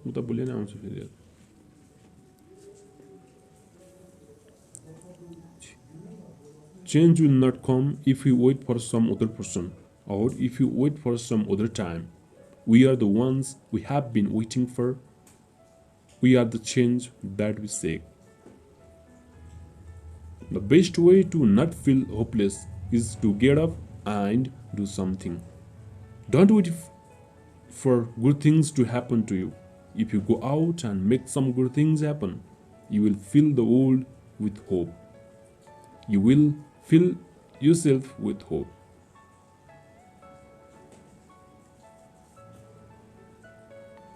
उता बोले नै आउँछ फेरि change will not come if we wait for some other person or if you wait for some other time. We are the ones we have been waiting for. We are the change that we seek. The best way to not feel hopeless is to get up and do something. Don't wait for good things to happen to you. If you go out and make some good things happen, you will fill the world with hope. You will fill yourself with hope.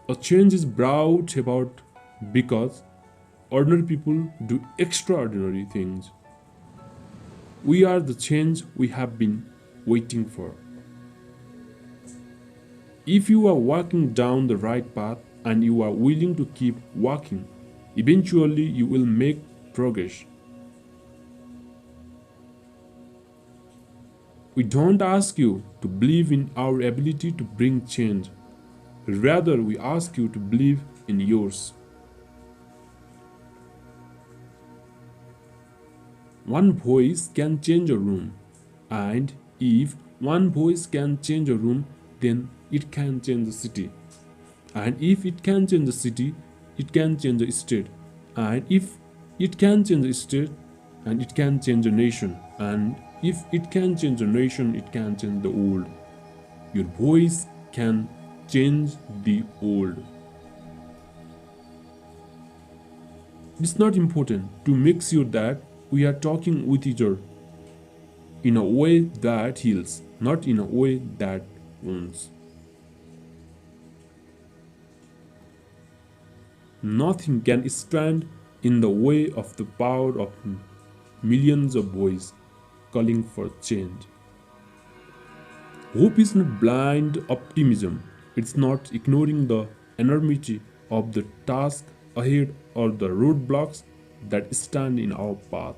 A change is brought about because ordinary people do extraordinary things. We are the change we have been waiting for. If you are walking down the right path and you are willing to keep walking, eventually you will make progress. We don't ask you to believe in our ability to bring change. Rather, we ask you to believe in yours. One voice can change a room, and if one voice can change a room, then it can change the city. And if it can change the city, it can change the state. And if it can change the state, and it can change a nation. And if it can change a nation, it can change the world. Your voice can change the world. It's not important to make sure that we are talking with each other in a way that heals, not in a way that wounds. Nothing can stand in the way of the power of millions of voices calling for change. Hope is not blind optimism. It's not ignoring the enormity of the task ahead or the roadblocks that stand in our path.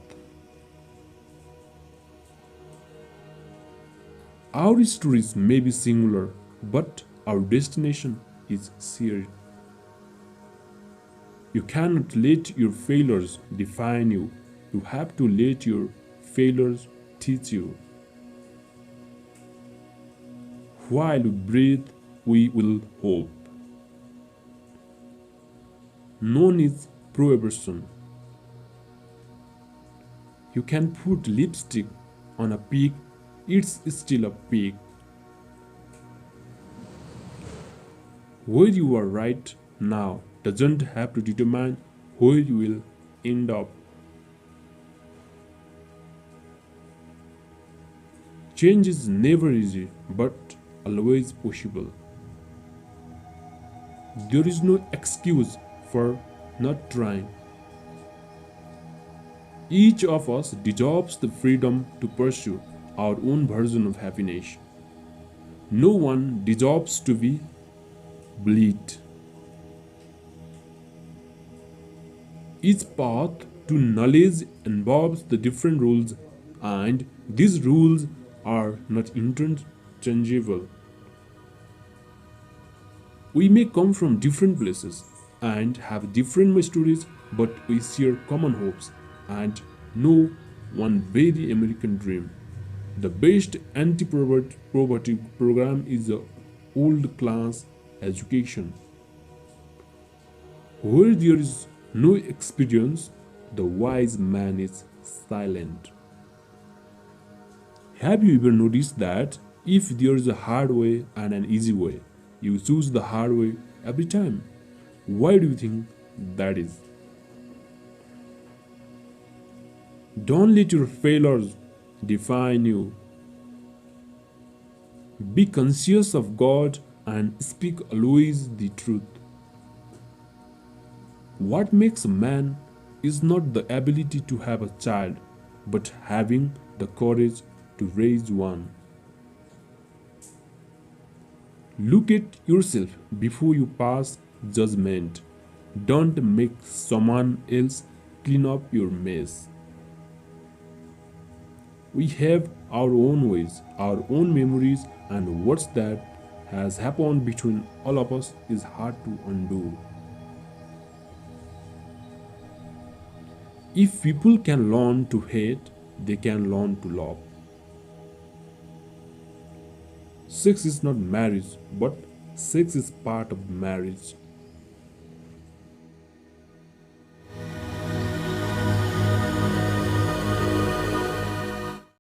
Our stories may be singular, but our destination is shared. You cannot let your failures define you. You have to let your failures teach you. While we breathe, we will hope. None is prohibition. You can put lipstick on a pig, it's still a pig. Where you are right now doesn't have to determine where you will end up. Change is never easy, but always possible. There is no excuse for not trying. Each of us deserves the freedom to pursue our own version of happiness. No one deserves to be bullied. Each path to knowledge involves the different rules, and these rules are not interchangeable. We may come from different places and have different stories, but we share common hopes and know one very American dream. The best anti poverty program is the old class education. Where there is no experience, the wise man is silent. Have you ever noticed that if there is a hard way and an easy way, you choose the hard way every time? Why do you think that is? Don't let your failures define you. Be conscious of God and speak always the truth. What makes a man is not the ability to have a child, but having the courage to raise one. Look at yourself before you pass judgment. Don't make someone else clean up your mess. We have our own ways, our own memories, and what's that has happened between all of us is hard to undo. If people can learn to hate, they can learn to love. Sex is not marriage, but sex is part of marriage.